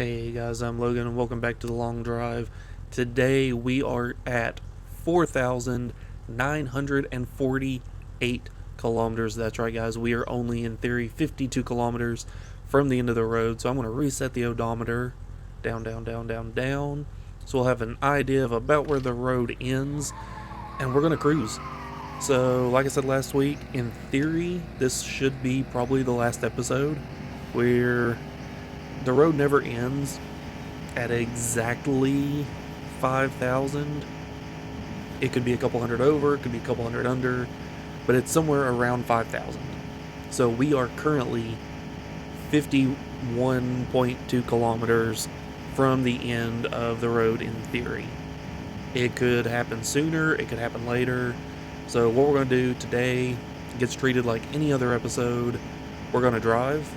Hey guys, I'm Logan and welcome back to the Long Drive. Today we are at 4,948 kilometers. That's right, guys. We are only, in theory, 52 kilometers from the end of the road. So I'm going to reset the odometer down, down, down, down, down. So we'll have an idea of about where the road ends and we're going to cruise. So, like I said last week, in theory, this should be probably the last episode where the road never ends at exactly 5,000. It could be a couple hundred over, it could be a couple hundred under, but it's somewhere around 5,000. So we are currently 51.2 kilometers from the end of the road in theory. It could happen sooner, it could happen later. So what we're going to do today gets treated like any other episode. We're going to drive,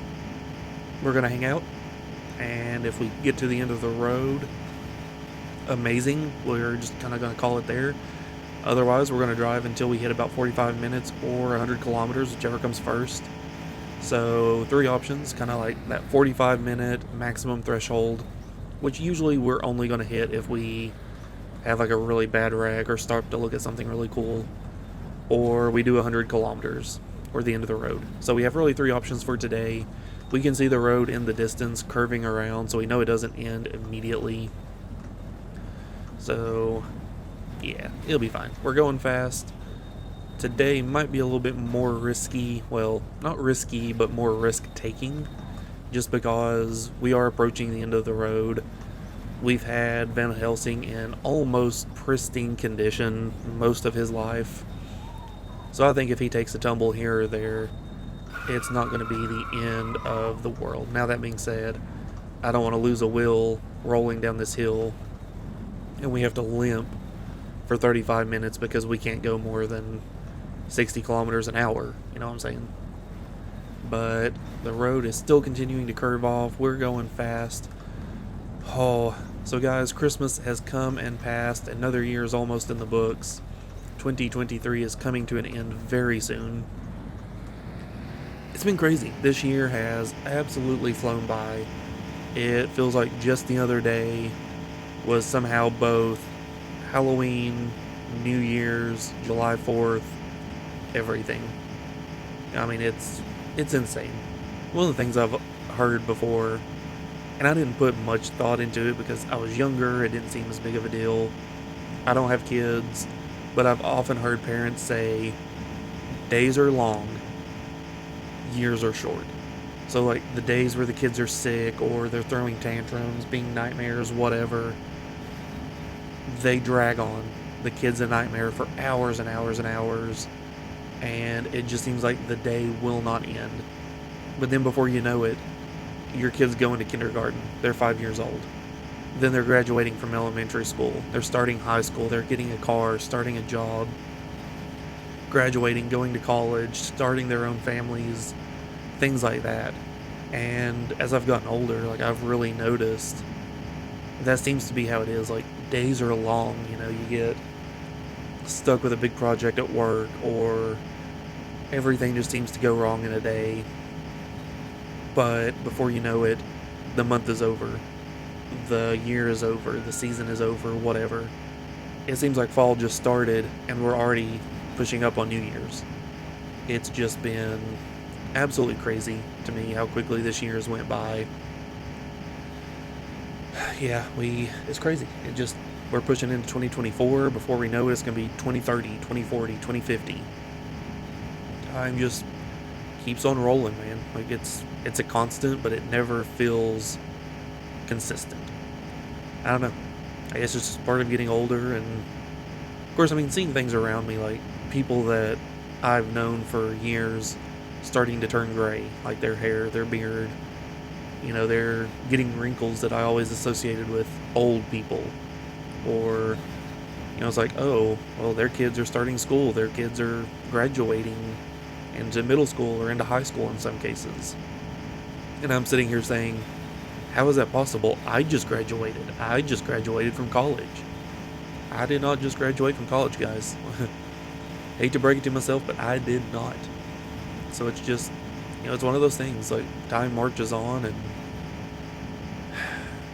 we're going to hang out, and if we get to the end of the road, amazing. We're just kind of going to call it there. Otherwise, we're going to drive until we hit about 45 minutes or 100 kilometers, whichever comes first. So 3 options, kind of like that 45-minute maximum threshold, which usually we're only going to hit if we have like a really bad wreck or start to look at something really cool, or we do 100 kilometers or the end of the road. So we have really 3 options for today. We can see the road in the distance curving around, so we know it doesn't end immediately. So, yeah, it'll be fine. We're going fast. Today might be a little bit more risky. Well, not risky, but more risk-taking, just because we are approaching the end of the road. We've had Van Helsing in almost pristine condition most of his life. So I think if he takes a tumble here or there, it's not going to be the end of the world. Now, that being said, I don't want to lose a wheel rolling down this hill and we have to limp for 35 minutes because we can't go more than 60 kilometers an hour. You know what I'm saying? But the road is still continuing to curve off. We're going fast. Oh, so guys, Christmas has come and passed. Another year is almost in the books. 2023 is coming to an end very soon. It's been crazy. This year has absolutely flown by. It feels like just the other day was somehow both Halloween, New Year's, July 4th, everything. I mean, it's insane. One of the things I've heard before, and I didn't put much thought into it because I was younger, it didn't seem as big of a deal. I don't have kids, but I've often heard parents say, days are long, years are short. So like the days where the kids are sick or they're throwing tantrums, being nightmares, whatever, they drag on. The kid's a nightmare for hours and hours and hours, and it just seems like the day will not end. But then before you know it, your kid's going to kindergarten. They're 5 years old. Then they're graduating from elementary school. They're starting high school. They're getting a car, starting a job, graduating, going to college, starting their own families, things like that. And as I've gotten older, like I've really noticed that seems to be how it is. Like days are long, you know, you get stuck with a big project at work, or everything just seems to go wrong in a day. But before you know it, the month is over, the year is over, the season is over, whatever. It seems like fall just started and we're already pushing up on New Year's. It's just been absolutely crazy to me how quickly this year has went by. Yeah, it's crazy. We're pushing into 2024. Before we know it, it's going to be 2030, 2040, 2050. Time just keeps on rolling, man. Like it's a constant, but it never feels consistent. I don't know. I guess it's just part of getting older, and of course, I mean, seeing things around me, like people that I've known for years starting to turn gray, like their hair, their beard. You know, they're getting wrinkles that I always associated with old people. Or, you know, it's like, oh, well, their kids are starting school, their kids are graduating into middle school or into high school in some cases. And I'm sitting here saying, how is that possible? I just graduated from college. I did not just graduate from college, guys. Hate to break it to myself, but I did not. So it's just, you know, it's one of those things, like time marches on, and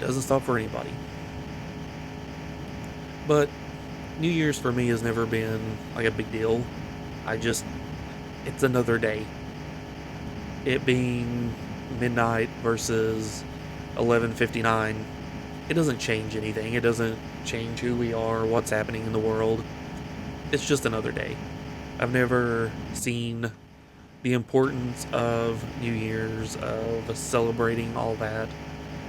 Doesn't stop for anybody. But New Year's for me has never been like a big deal. It's another day. It being midnight versus 11:59, it doesn't change anything. It doesn't change who we are, what's happening in the world. It's just another day. I've never seen the importance of New Year's, of celebrating all that.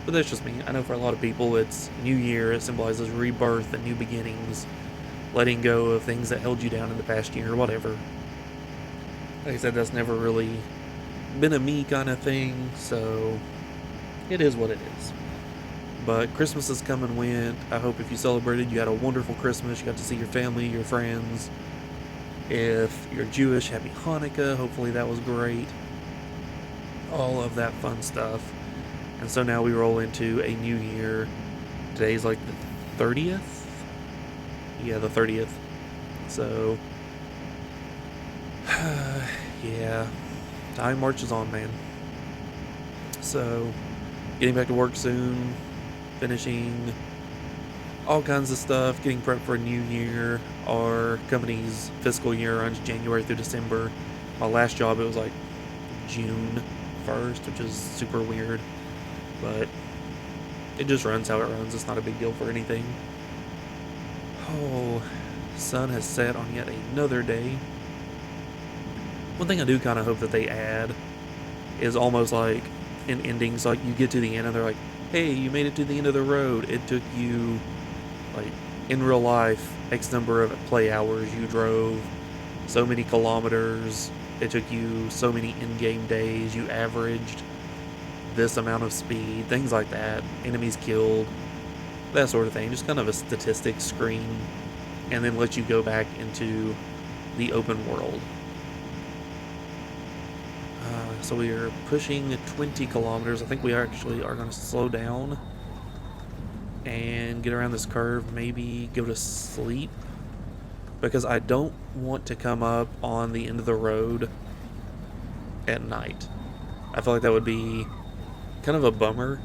But that's just me. I know for a lot of people, it's New Year. It symbolizes rebirth and new beginnings, letting go of things that held you down in the past year, or whatever. Like I said, that's never really been a me kind of thing, so it is what it is. But Christmas has come and went. I hope if you celebrated, you had a wonderful Christmas. You got to see your family, your friends. If you're Jewish, happy Hanukkah. Hopefully that was great. All of that fun stuff. And so now we roll into a new year. Today's like the 30th? Yeah, the 30th. So, yeah. Time marches on, man. So, getting back to work soon. Finishing all kinds of stuff. Getting prepped for a new year. Our company's fiscal year runs January through December. My last job, it was like June 1st, which is super weird. But it just runs how it runs. It's not a big deal for anything. Oh, sun has set on yet another day. One thing I do kind of hope that they add is almost like in endings, like you get to the end and they're like, hey, you made it to the end of the road. It took you, like, in real life, X number of play hours. You drove so many kilometers. It took you so many in-game days. You averaged this amount of speed, things like that, enemies killed, that sort of thing, just kind of a statistics screen, and then let you go back into the open world. So we are pushing 20 kilometers. I think we actually are going to slow down and get around this curve, maybe go to sleep, because I don't want to come up on the end of the road at night. I feel like that would be kind of a bummer,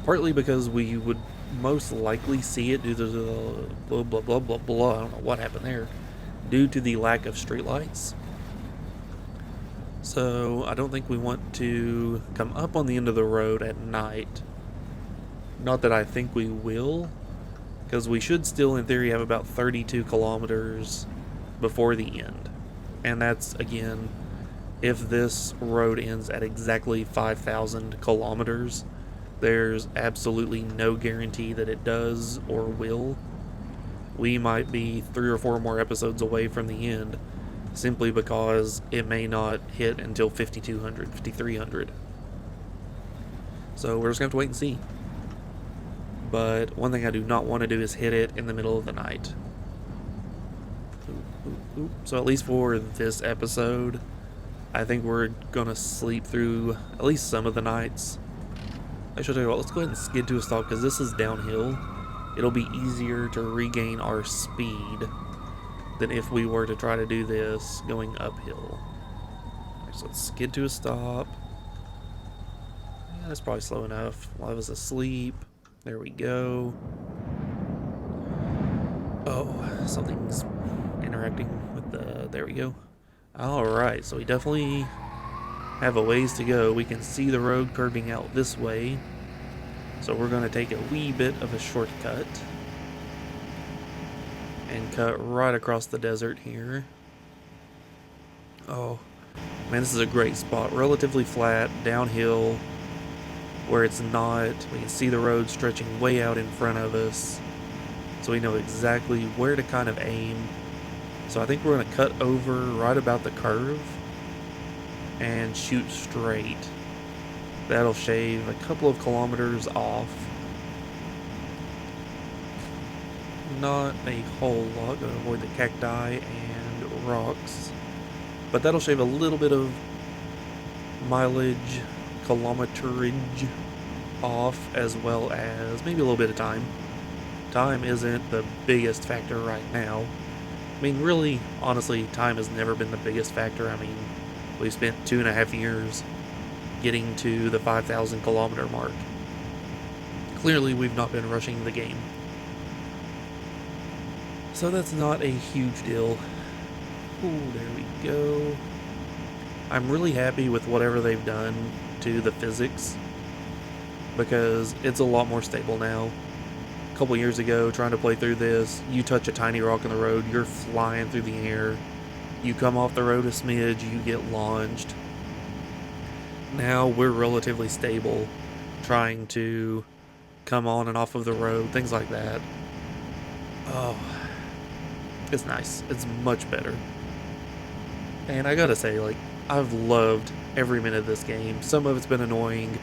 partly because we would most likely see it due to the blah blah blah blah blah, I don't know what happened there, due to the lack of streetlights. So I don't think we want to come up on the end of the road at night. Not that I think we will, because we should still in theory have about 32 kilometers before the end. And that's, again, if this road ends at exactly 5,000 kilometers, there's absolutely no guarantee that it does or will. We might be 3 or 4 more episodes away from the end, simply because it may not hit until 5,200, 5,300. So we're just going to have to wait and see. But one thing I do not want to do is hit it in the middle of the night. So at least for this episode, I think we're going to sleep through at least some of the nights. I should tell you what, let's go ahead and skid to a stop because this is downhill. It'll be easier to regain our speed than if we were to try to do this going uphill. Right, so let's skid to a stop. Yeah, that's probably slow enough. A lot of us asleep. There we go. Oh, something's interacting with the... There we go. Alright, so we definitely have a ways to go. We can see the road curving out this way. So we're going to take a wee bit of a shortcut and cut right across the desert here. Oh, man, this is a great spot. Relatively flat, downhill, where it's not... We can see the road stretching way out in front of us. So we know exactly where to kind of aim. So I think we're going to cut over right about the curve and shoot straight. That'll shave a couple of kilometers off. Not a whole lot. Going to avoid the cacti and rocks. But that'll shave a little bit of mileage, kilometerage off, as well as maybe a little bit of time. Time isn't the biggest factor right now. I mean, really, honestly, time has never been the biggest factor. I mean, we spent 2.5 years getting to the 5,000 kilometer mark. Clearly, we've not been rushing the game. So that's not a huge deal. Ooh, there we go. I'm really happy with whatever they've done to the physics because it's a lot more stable now. A couple years ago, trying to play through this, you touch a tiny rock in the road, you're flying through the air. You come off the road a smidge, you get launched. Now we're relatively stable, trying to come on and off of the road, things like that. Oh, it's nice. It's much better. And I gotta say, like, I've loved every minute of this game. Some of it's been annoying,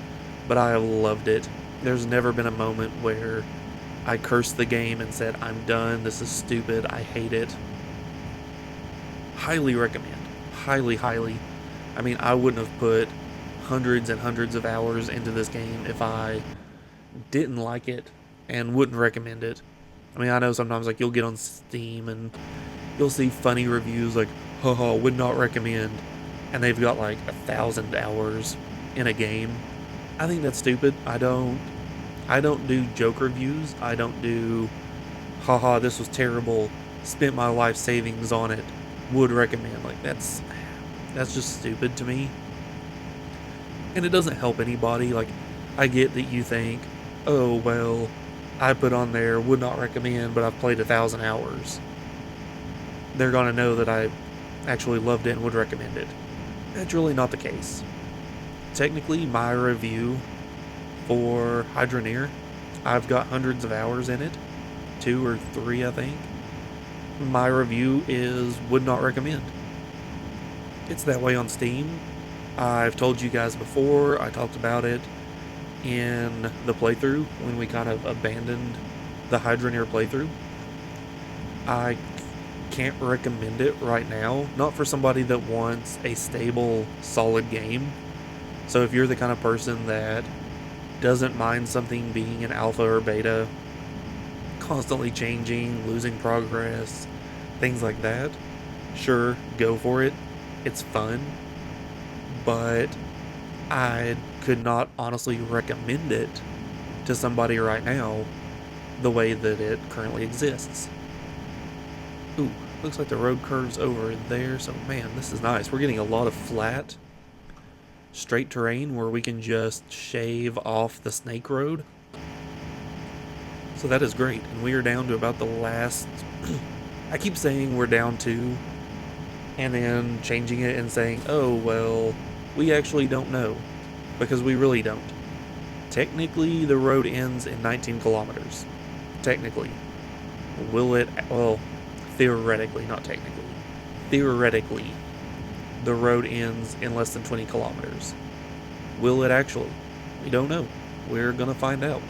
but I have loved it. There's never been a moment where I cursed the game and said, I'm done, this is stupid, I hate it. Highly recommend. Highly, highly. I mean, I wouldn't have put hundreds and hundreds of hours into this game if I didn't like it and wouldn't recommend it. I mean, I know sometimes, like, you'll get on Steam and you'll see funny reviews like, haha, would not recommend, and they've got like 1,000 hours in a game. I think that's stupid. I don't do joke reviews. I don't do, haha, this was terrible, spent my life savings on it, would recommend. Like, that's just stupid to me. And it doesn't help anybody. Like, I get that you think, oh, well, I put on there, would not recommend, but I've played 1,000 hours. They're gonna know that I actually loved it and would recommend it. That's really not the case. Technically, my review for Hydroneer, I've got hundreds of hours in it, 2 or 3, I think. My review is would not recommend. It's that way on Steam. I've told you guys before, I talked about it in the playthrough when we kind of abandoned the Hydroneer playthrough. I can't recommend it right now, not for somebody that wants a stable, solid game. So if you're the kind of person that doesn't mind something being an alpha or beta, constantly changing, losing progress, things like that, sure, go for it. It's fun. But I could not honestly recommend it to somebody right now the way that it currently exists. Ooh, looks like the road curves over there, so man, this is nice. We're getting a lot of flat, straight terrain where we can just shave off the snake road. So that is great, and we are down to about the last... I keep saying we're down to, and then changing it and saying, oh, well, we actually don't know, because we really don't. Technically, the road ends in 19 kilometers. Technically. Will it... well, theoretically, not technically. Theoretically, the road ends in less than 20 kilometers. Will it actually? We don't know. We're gonna find out.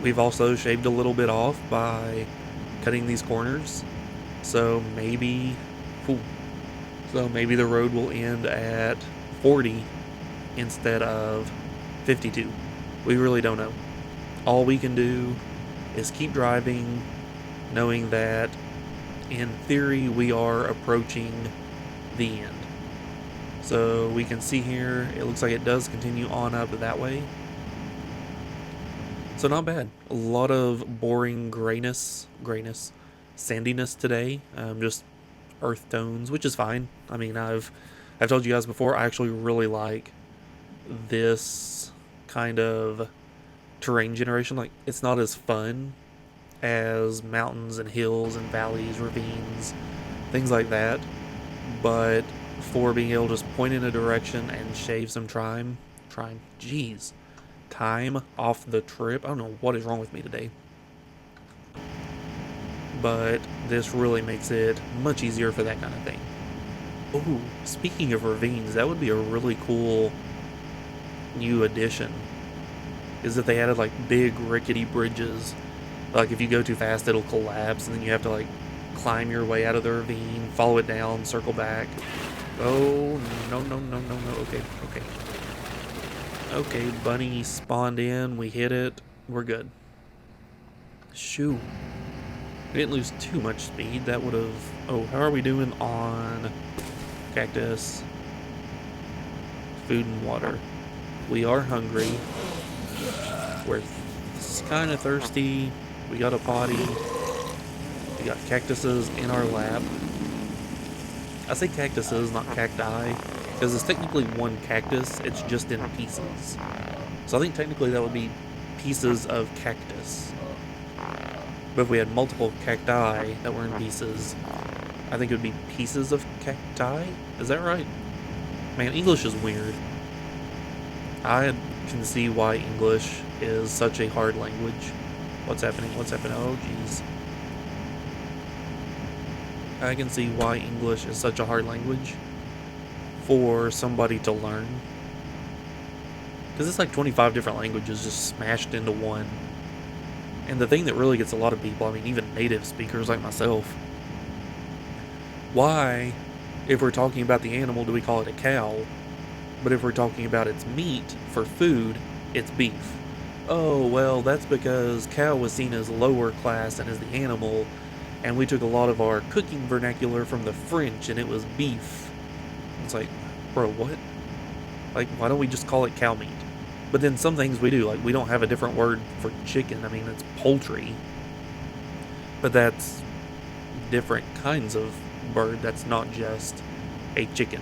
We've also shaved a little bit off by cutting these corners. So maybe... So maybe the road will end at 40 instead of 52. We really don't know. All we can do is keep driving, knowing that in theory we are approaching the end. So we can see here, it looks like it does continue on up that way. So not bad. A lot of boring grayness, sandiness today. Just earth tones, which is fine. I mean, I've told you guys before, I actually really like this kind of terrain generation. Like, it's not as fun as mountains and hills and valleys, ravines, things like that. But for being able to just point in a direction and shave some time off the trip. I don't know what is wrong with me today. But this really makes it much easier for that kind of thing. Ooh, speaking of ravines, that would be a really cool new addition. Is that they added like big rickety bridges. Like if you go too fast, it'll collapse, and then you have to like climb your way out of the ravine, follow it down, circle back. Oh, no. Okay, bunny spawned in, we hit it, we're good. Shoo. We didn't lose too much speed, that would have... Oh, how are we doing on cactus, food and water? We are hungry. We're kind of thirsty. We got a potty. We got cactuses in our lap. I say cactuses, not cacti, because it's technically one cactus, it's just in pieces. So I think technically that would be pieces of cactus. But if we had multiple cacti that were in pieces, I think it would be pieces of cacti? Is that right? Man, English is weird. I can see why English is such a hard language. What's happening? What's happening? Oh, jeez. I can see why English is such a hard language for somebody to learn. Because it's like 25 different languages just smashed into one. And the thing that really gets a lot of people, I mean, even native speakers like myself, why, if we're talking about the animal, do we call it a cow? But if we're talking about its meat for food, it's beef. Oh, well, that's because cow was seen as lower class and as the animal, and we took a lot of our cooking vernacular from the French, and it was beef. It's like, bro, what? Like, why don't we just call it cow meat? But then some things we do, like we don't have a different word for chicken. I mean, it's poultry. But that's different kinds of bird. That's not just a chicken.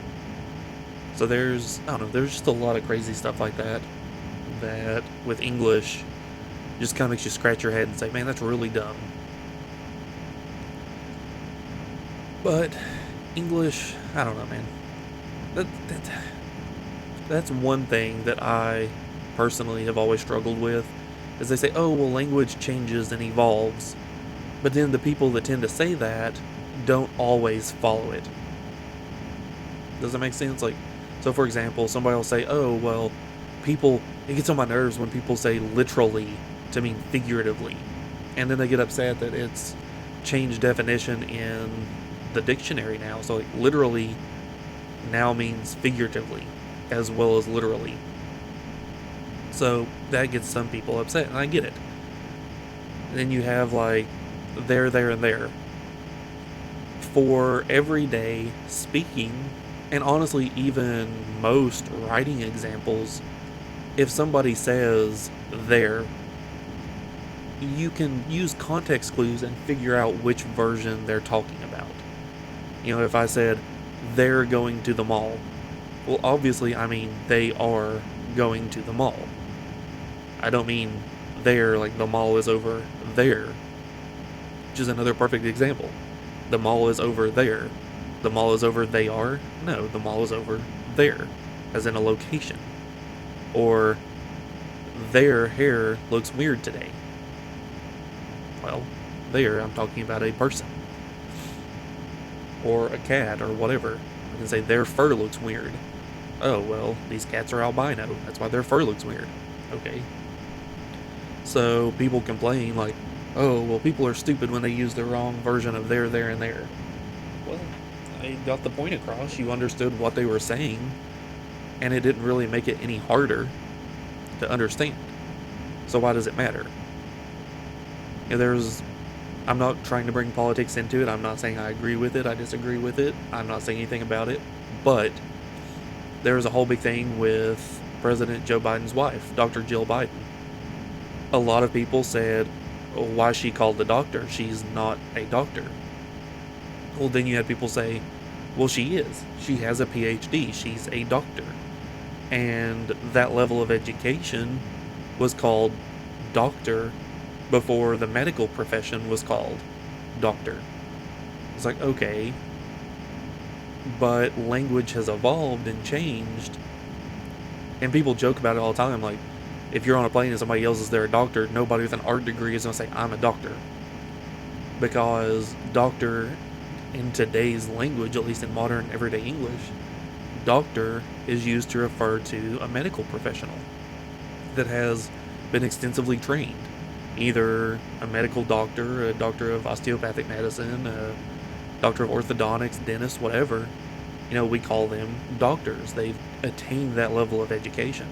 So there's, I don't know, there's just a lot of crazy stuff like that. That with English just kind of makes you scratch your head and say, man, that's really dumb. But English, I don't know, man. That's one thing that I personally have always struggled with, is they say, oh, well, language changes and evolves. But then the people that tend to say that don't always follow it. Does that make sense? Like, so for example, somebody will say, oh, well, people, it gets on my nerves when people say literally to mean figuratively. And then they get upset that it's changed definition in the dictionary now. So like, literally now means figuratively as well as literally. So that gets some people upset, and I get it. And then you have like there, and there. For everyday speaking, and honestly even most writing examples, if somebody says there, you can use context clues and figure out which version they're talking about. You know, if I said they're going to the mall, well, obviously I mean they are going to the mall. I don't mean there like the mall is over there, which is another perfect example. The mall is over there. The mall is over they are? No, the mall is over there, as in a location. Or their hair looks weird today. Well, there, I'm talking about a person. Or a cat, or whatever. I can say their fur looks weird. Oh, well, these cats are albino. That's why their fur looks weird. Okay. So people complain like, oh, well, people are stupid when they use the wrong version of there, and there. Well, I got the point across. You understood what they were saying, and it didn't really make it any harder to understand. So why does it matter? You know, I'm not trying to bring politics into it. I'm not saying I agree with it. I disagree with it. I'm not saying anything about it. But there's a whole big thing with President Joe Biden's wife, Dr. Jill Biden. A lot of people said, well, why is she called the doctor? She's not a doctor. Well, then you had people say, well, she is. She has a PhD. She's a doctor. And that level of education was called doctor before the medical profession was called doctor. It's like, okay, but language has evolved and changed. And people joke about it all the time, like, if you're on a plane and somebody yells they're a doctor, nobody with an art degree is going to say, I'm a doctor. Because doctor, in today's language, at least in modern everyday English, doctor is used to refer to a medical professional that has been extensively trained. Either a medical doctor, a doctor of osteopathic medicine, a doctor of orthodontics, dentist, whatever. You know, we call them doctors. They've attained that level of education.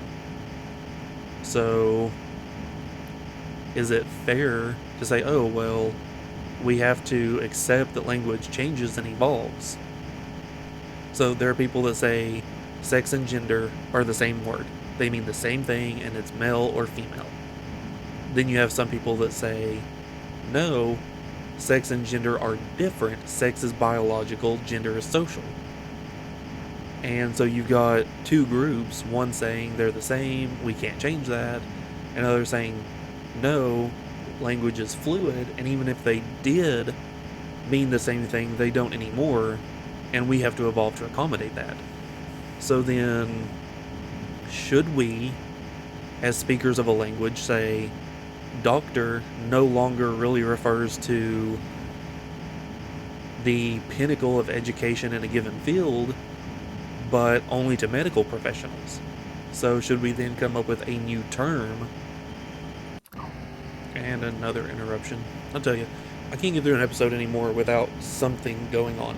So, is it fair to say, oh, well, we have to accept that language changes and evolves? So there are people that say sex and gender are the same word. They mean the same thing and it's male or female. Then you have some people that say, no, sex and gender are different. Sex is biological, gender is social. And so you've got two groups, one saying they're the same, we can't change that, and another saying, no, language is fluid, and even if they did mean the same thing, they don't anymore, and we have to evolve to accommodate that. So then, should we, as speakers of a language, say, doctor no longer really refers to the pinnacle of education in a given field, but only to medical professionals? So should we then come up with a new term? And another interruption. I'll tell you, I can't get through an episode anymore without something going on.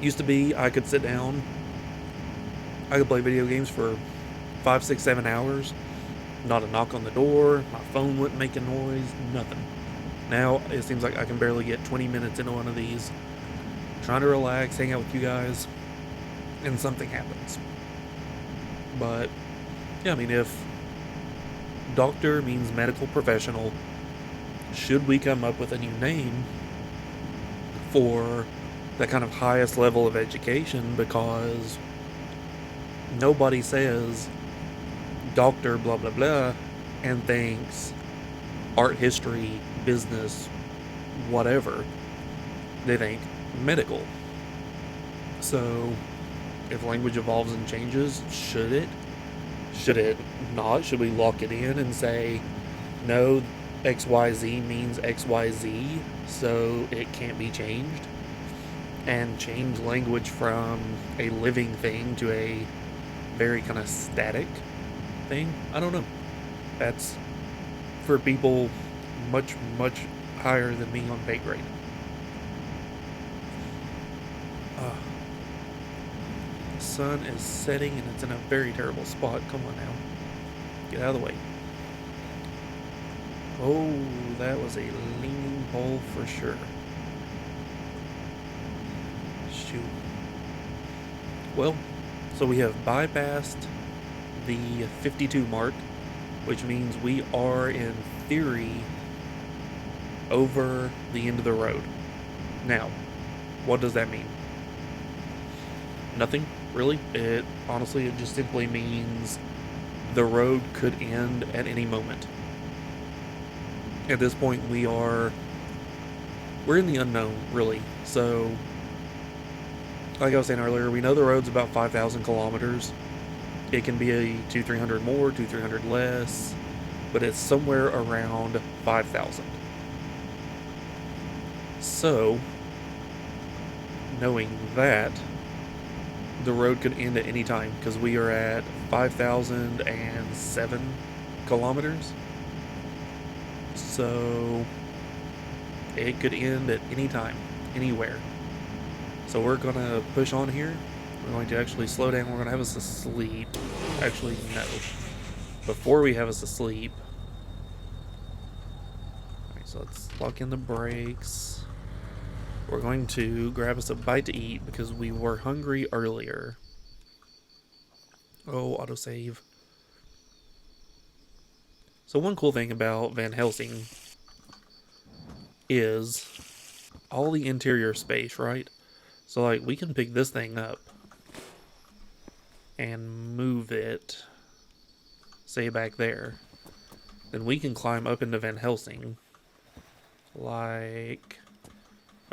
Used to be I could sit down, I could play video games for 5, 6, 7 hours, not a knock on the door, my phone wouldn't make a noise, nothing. Now it seems like I can barely get 20 minutes into one of these, trying to relax, hang out with you guys, and something happens. But yeah, I mean, if doctor means medical professional, should we come up with a new name for that kind of highest level of education? Because nobody says doctor blah blah blah and thinks art history, business, whatever. They think medical. So if language evolves and changes, should it? Should it not? Should we lock it in and say, no, XYZ means XYZ, so it can't be changed? And change language from a living thing to a very kind of static thing? I don't know. That's for people much, much higher than me on pay grade. The sun is setting and it's in a very terrible spot. Come on now. Get out of the way. Oh, that was a leaning pole for sure. Shoot. Well, so we have bypassed the 52 mark, which means we are in theory over the end of the road. Now, what does that mean? Nothing, really. It honestly, it just simply means the road could end at any moment. At this point, we're in the unknown, really. So, like I was saying earlier, we know the road's about 5,000 kilometers. It can be a 200-300 more, 200-300 less, but it's somewhere around 5,000. So, knowing that, the road could end at any time, because we are at 5,007 kilometers. So, it could end at any time, anywhere. So we're going to push on here. We're going to actually slow down. We're going to have us asleep. Actually, no. Before we have us asleep. Alright, so let's lock in the brakes. We're going to grab us a bite to eat because we were hungry earlier. Oh, autosave. So one cool thing about Van Helsing is all the interior space, right? So like we can pick this thing up and move it, say back there. Then we can climb up into Van Helsing. Like,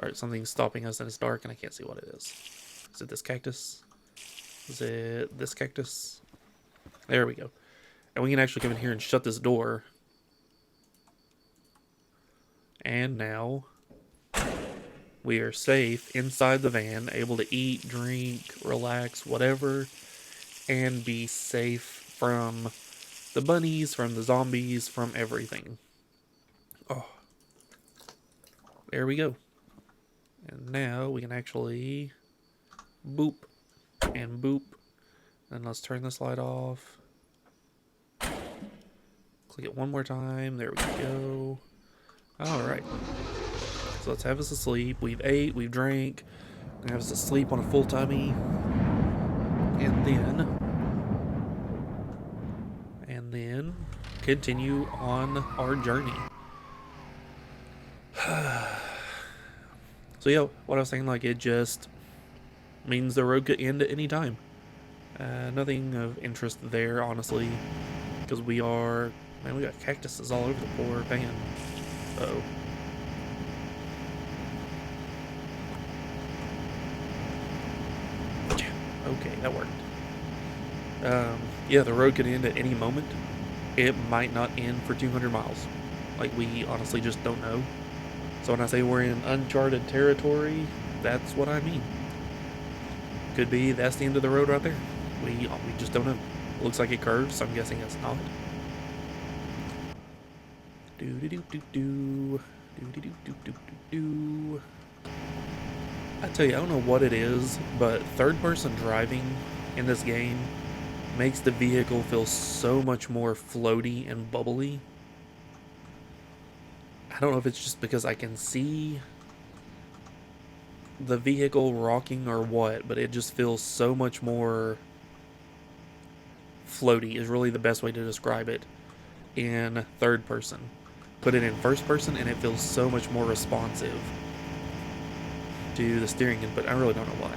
alright, something's stopping us and it's dark and I can't see what it is. Is it this cactus? Is it this cactus? There we go. And we can actually come in here and shut this door. And now we are safe inside the van, able to eat, drink, relax, whatever, and be safe from the bunnies, from the zombies, from everything. Oh, there we go. And now we can actually boop and boop. And let's turn this light off. Click it one more time. There we go. Alright. So let's have us asleep. We've ate, we've drank. We're gonna have us asleep on a full tummy. And then continue on our journey. So yeah, what I was saying, like, it just means the road could end at any time. Nothing of interest there, honestly, because we got cactuses all over the poor van. Uh-oh. Okay, that worked. Yeah, the road could end at any moment. It might not end for 200 miles. Like, we honestly just don't know. So when I say we're in uncharted territory, that's what I mean. Could be that's the end of the road right there. We just don't know. Looks like it curves, so I'm guessing it's not. Do do do do do do do do do do. I tell you, I don't know what it is, but third-person driving in this game makes the vehicle feel so much more floaty and bubbly. I don't know if it's just because I can see the vehicle rocking or what, but it just feels so much more floaty is really the best way to describe it in third person. Put it in first person and it feels so much more responsive to the steering input. I really don't know why.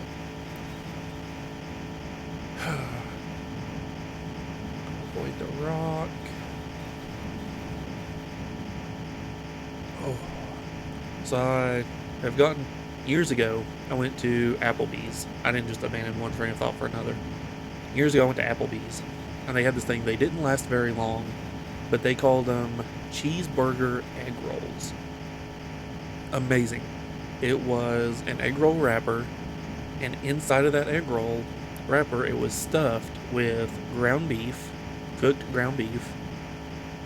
Avoid the rock. Oh. So I have gotten, years ago, I went to Applebee's. I didn't just abandon one train of thought for another. Years ago, I went to Applebee's, and they had this thing. They didn't last very long, but they called them cheeseburger egg rolls. Amazing. It was an egg roll wrapper, and inside of that egg roll wrapper, it was stuffed with ground beef, cooked ground beef,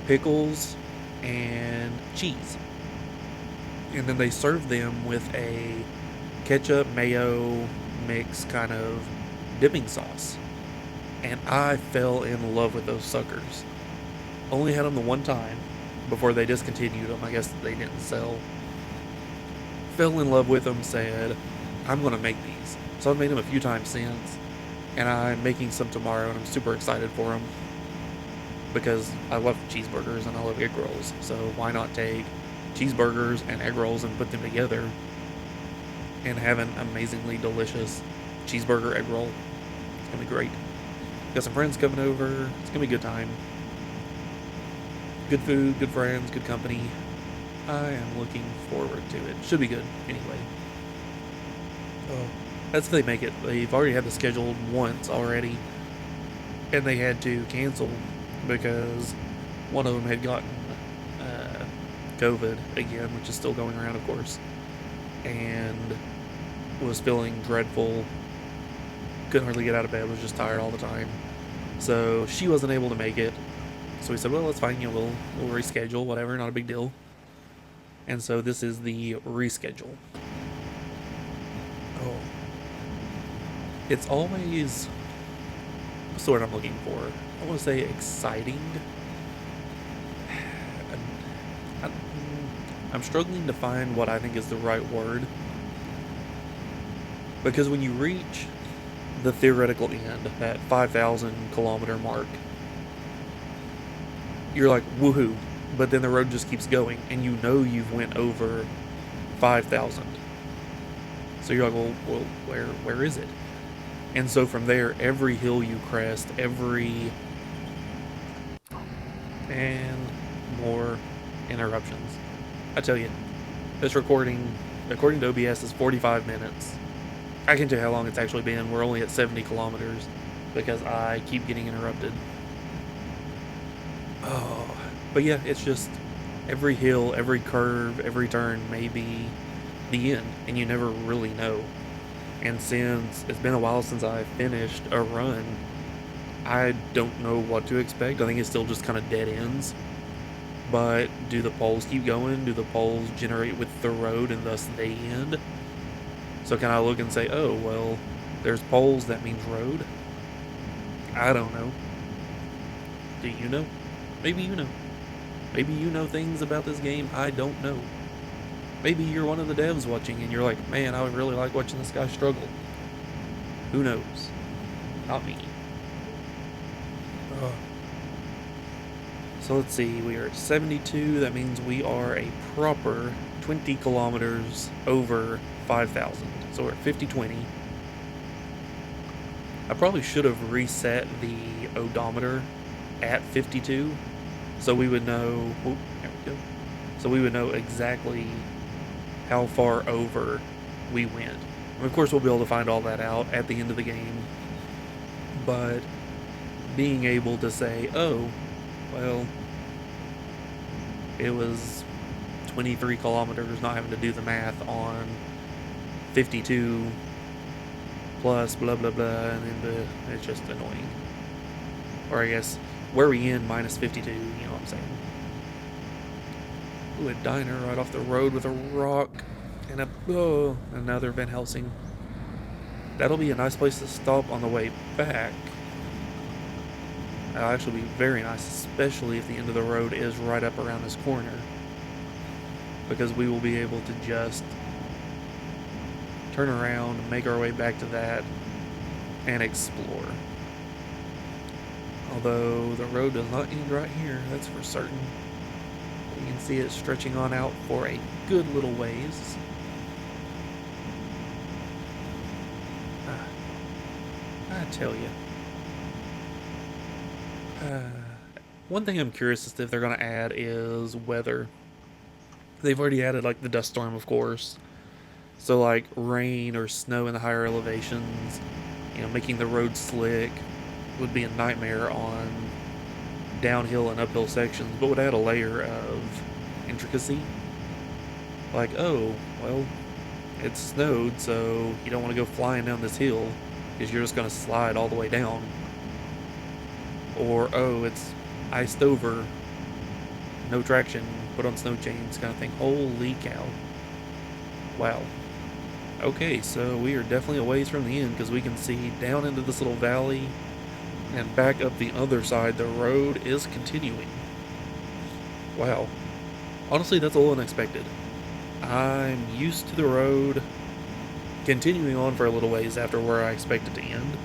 pickles, and cheese. And then they served them with a ketchup mayo mix kind of dipping sauce. And I fell in love with those suckers. Only had them the one time before they discontinued them. I guess they didn't sell. Fell in love with them, said, I'm going to make these. So I've made them a few times since. And I'm making some tomorrow, and I'm super excited for them. Because I love cheeseburgers and I love egg rolls. So why not take cheeseburgers and egg rolls and put them together and have an amazingly delicious cheeseburger egg roll. It's gonna be great. Got some friends coming over. It's gonna be a good time. Good food, good friends, good company. I am looking forward to it. Should be good anyway. Oh, that's if they make it. They've already had the scheduled once already, and they had to cancel because one of them had gotten COVID again, which is still going around, of course, and was feeling dreadful. Couldn't hardly get out of bed, was just tired all the time. So she wasn't able to make it. So we said, well, that's fine, we'll reschedule, whatever, not a big deal. And so this is the reschedule. Oh. It's always, what's the word I'm looking for? I want to say exciting. I'm struggling to find what I think is the right word. Because when you reach the theoretical end, that 5,000 kilometer mark, you're like, woohoo. But then the road just keeps going, and you know you've went over 5,000. So you're like, well, where is it? And so from there, every hill you crest, and more interruptions. I tell you, this recording, according to OBS, is 45 minutes. I can tell you how long it's actually been. We're only at 70 kilometers because I keep getting interrupted. Oh, but yeah, it's just every hill, every curve, every turn may be the end, and you never really know. And since it's been a while since I finished a run, I don't know what to expect. I think it's still just kind of dead ends. But do the poles keep going? Do the poles generate with the road and thus they end? So can I look and say, oh, well, there's poles, that means road? I don't know. Do you know? Maybe you know. Maybe you know things about this game I don't know. Maybe you're one of the devs watching and you're like, man, I would really like watching this guy struggle. Who knows? Not me. So let's see, we are at 72. That means we are a proper 20 kilometers over 5,000. So we're at 5020. I probably should have reset the odometer at 52 so we would know. There we go. So we would know exactly how far over we went. And of course, we'll be able to find all that out at the end of the game. But being able to say, oh, well, it was 23 kilometers, not having to do the math on 52 plus blah blah blah, and then it's just annoying. Or I guess, where we in minus 52, you know what I'm saying? Ooh, a diner right off the road with a rock and another Van Helsing. That'll be a nice place to stop on the way back. That'll actually be very nice, especially if the end of the road is right up around this corner, because we will be able to just turn around, make our way back to that, and explore. Although the road does not end right here, that's for certain. You can see it stretching on out for a good little ways. I tell you. One thing I'm curious as to if they're going to add is weather. They've already added like the dust storm, of course. So like rain or snow in the higher elevations, you know, making the road slick would be a nightmare on downhill and uphill sections, but would add a layer of intricacy. Like, oh, well, it snowed, so you don't want to go flying down this hill because you're just going to slide all the way down. Or, oh, it's iced over, no traction, put on snow chains kind of thing. Holy cow. Wow. Okay, so we are definitely a ways from the end because we can see down into this little valley and back up the other side. The road is continuing. Wow. Honestly, that's a little unexpected. I'm used to the road continuing on for a little ways after where I expect it to end.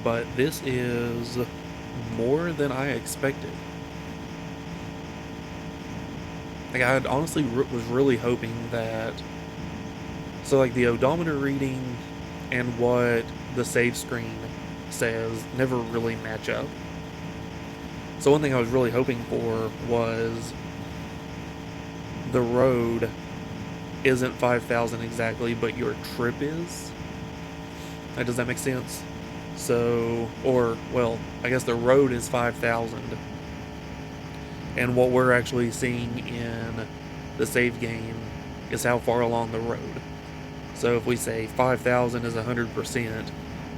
But this is more than I expected. Like, I honestly was really hoping that... So, like, the odometer reading and what the save screen says never really match up. So one thing I was really hoping for was the road isn't 5,000 exactly, but your trip is. Does that make sense? So, or, well, I guess the road is 5,000. And what we're actually seeing in the save game is how far along the road. So if we say 5,000 is 100%,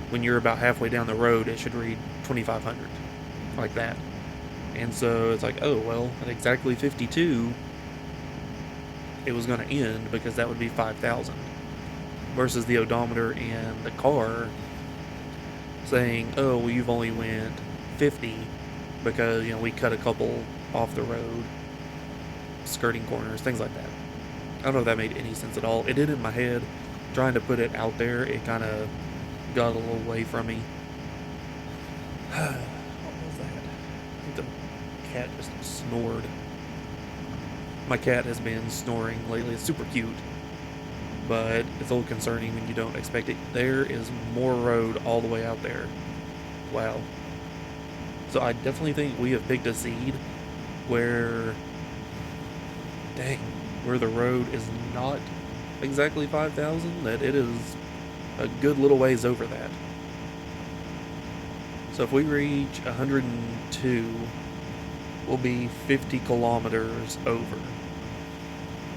when you're about halfway down the road, it should read 2,500. Like that. And so it's like, oh, well, at exactly 52, it was going to end because that would be 5,000. Versus the odometer in the car saying, oh, well, you've only went 50 because, you know, we cut a couple off the road, skirting corners, things like that. I don't know if that made any sense at all. It did in my head. Trying to put it out there, it kind of got a little away from me. What was that? I think the cat just snored. My cat has been snoring lately. It's super cute, but it's a little concerning when you don't expect it. There is more road all the way out there. Wow. So I definitely think we have picked a seed where, dang, where the road is not exactly 5,000, that it is a good little ways over that. So if we reach 102, we'll be 50 kilometers over.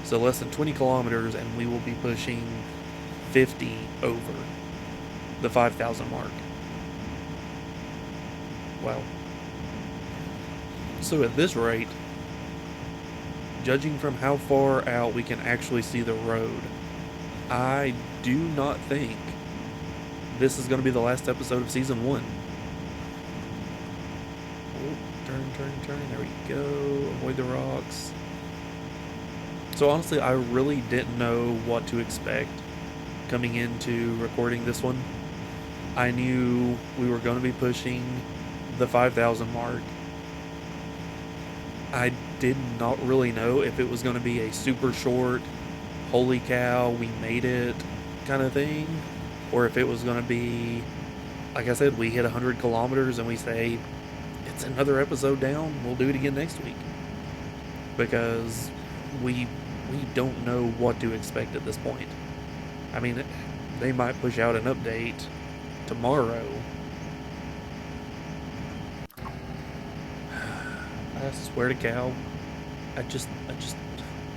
So less than 20 kilometers and we will be pushing 50 over the 5,000 mark. Wow. So at this rate, judging from how far out we can actually see the road, I do not think this is going to be the last episode of Season 1. Oh, turn, there we go, avoid the rocks. So honestly, I really didn't know what to expect coming into recording this one. I knew we were going to be pushing the 5,000 mark, I did not really know if it was going to be a super short, holy cow, we made it kind of thing, or if it was going to be, like I said, we hit 100 kilometers and we say, it's another episode down, we'll do it again next week. Because we don't know what to expect at this point. I mean, they might push out an update tomorrow. I swear to cow, I just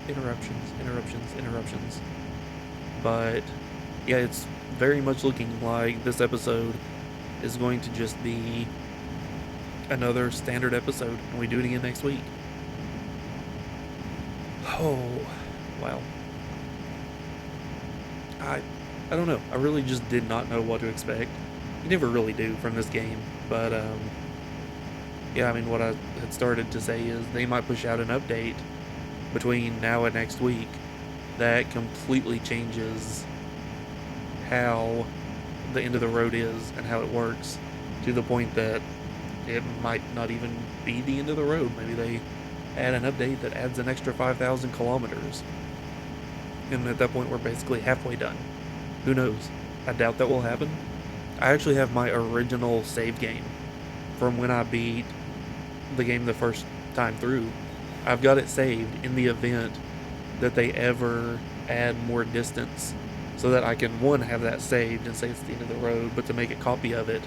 interruptions. But yeah, it's very much looking like this episode is going to just be another standard episode, and we do it again next week. Oh, wow. I don't know. I really just did not know what to expect. You never really do from this game, but yeah, I mean, what I had started to say is they might push out an update between now and next week that completely changes how the end of the road is and how it works, to the point that it might not even be the end of the road. Maybe they add an update that adds an extra 5,000 kilometers. And at that point, we're basically halfway done. Who knows? I doubt that will happen. I actually have my original save game from when I beat the game the first time through. I've got it saved in the event that they ever add more distance, so that I can, one, have that saved and say it's the end of the road, but to make a copy of it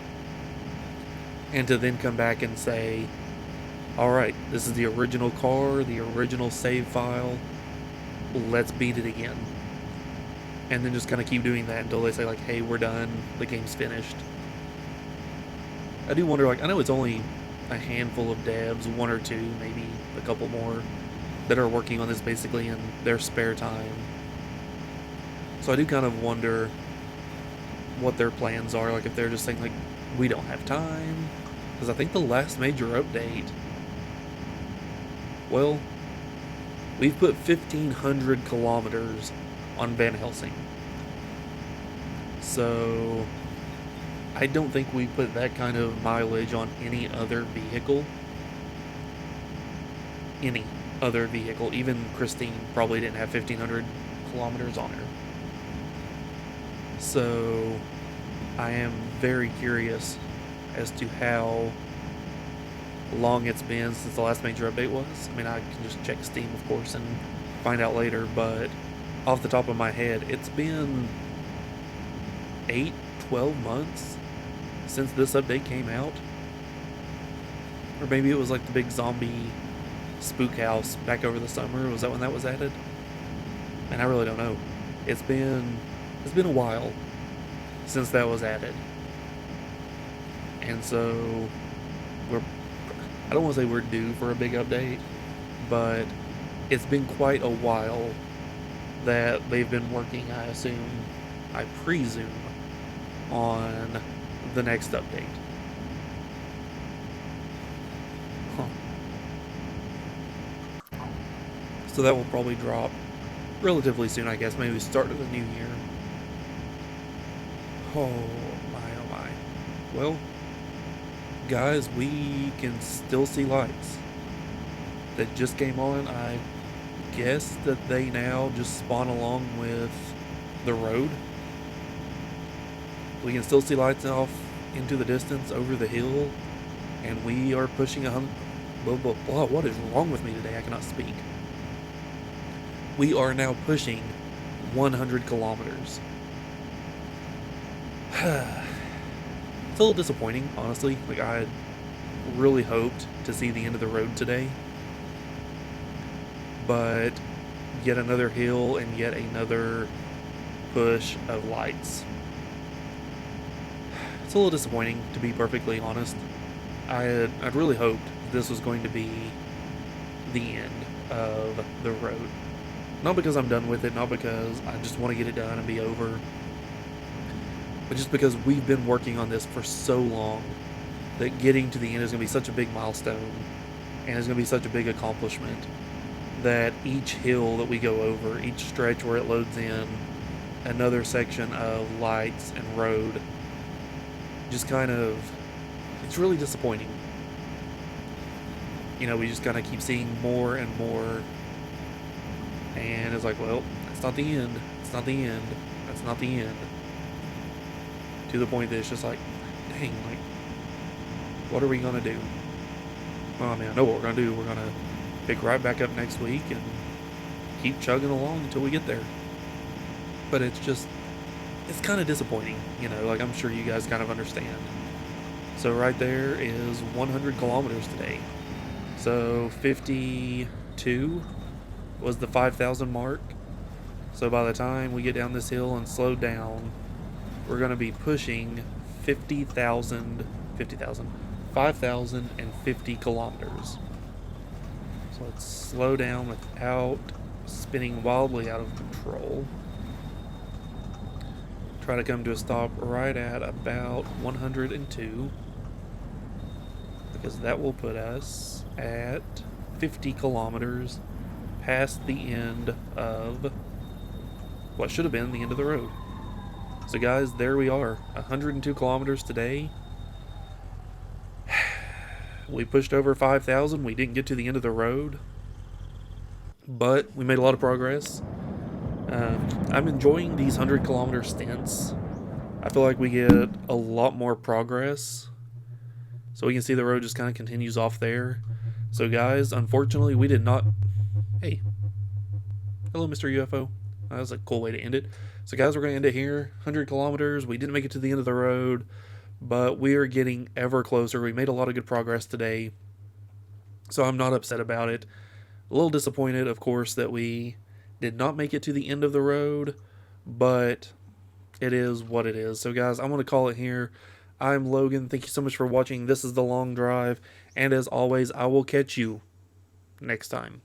and to then come back and say, alright, this is the original car, the original save file, let's beat it again. And then just kind of keep doing that until they say, like, hey, we're done, the game's finished. I do wonder, like, I know it's only a handful of devs, one or two, maybe a couple more, that are working on this basically in their spare time. So I do kind of wonder what their plans are, like if they're just saying, like, we don't have time. Because I think the last major update, well, we've put 1,500 kilometers on Van Helsing. So I don't think we put that kind of mileage on any other vehicle. Any other vehicle. Even Christine probably didn't have 1,500 kilometers on her. So I am very curious as to how long it's been since the last major update was. I mean, I can just check Steam, of course, and find out later, but off the top of my head, it's been 8-12 months since this update came out. Or maybe it was like the big zombie spook house back over the summer. Was that when that was added? And I really don't know. It's been a while since that was added. And so I don't want to say we're due for a big update, but it's been quite a while that they've been working, I presume, on the next update. So that will probably drop relatively soon, I guess, maybe start of the new year. Oh my. Well, guys, we can still see lights that just came on. I guess that they now just spawn along with the road. We can still see lights off into the distance over the hill, and we are pushing blah, blah, blah. What is wrong with me today? I cannot speak. We are now pushing 100 kilometers. It's a little disappointing, honestly. Like, I really hoped to see the end of the road today. But yet another hill and yet another push of lights. It's a little disappointing, to be perfectly honest. I'd really hoped this was going to be the end of the road. Not because I'm done with it, not because I just want to get it done and be over, but just because we've been working on this for so long that getting to the end is going to be such a big milestone and it's going to be such a big accomplishment that each hill that we go over, each stretch where it loads in another section of lights and road, just kind of, it's really disappointing. we just kind of keep seeing more and more. And it's like, well, that's not the end. It's not the end. That's not the end. To the point that it's just like, dang, like, what are we going to do? Well, I mean, I know what we're going to do. We're going to pick right back up next week and keep chugging along until we get there. But it's kind of disappointing, like I'm sure you guys kind of understand. So right there is 100 kilometers today. So 52 was the 5,000 mark. So by the time we get down this hill and slow down, we're going to be pushing 5,050 kilometers. So let's slow down without spinning wildly out of control. Try to come to a stop right at about 102, because that will put us at 50 kilometers past the end of what should have been the end of the road. So guys, there we are, 102 kilometers today. We pushed over 5,000. We didn't get to the end of the road, but we made a lot of progress. I'm enjoying these 100 kilometer stints. I feel like we get a lot more progress. So we can see the road just kind of continues off there. So guys, unfortunately we did not... Hey. Hello, Mr. UFO. That was a cool way to end it. So guys, we're going to end it here. 100 kilometers. We didn't make it to the end of the road, but we are getting ever closer. We made a lot of good progress today, so I'm not upset about it. A little disappointed, of course, that we did not make it to the end of the road, but it is what it is. So guys, I'm going to call it here. I'm Logan. Thank you so much for watching. This is The Long Drive, and as always, I will catch you next time.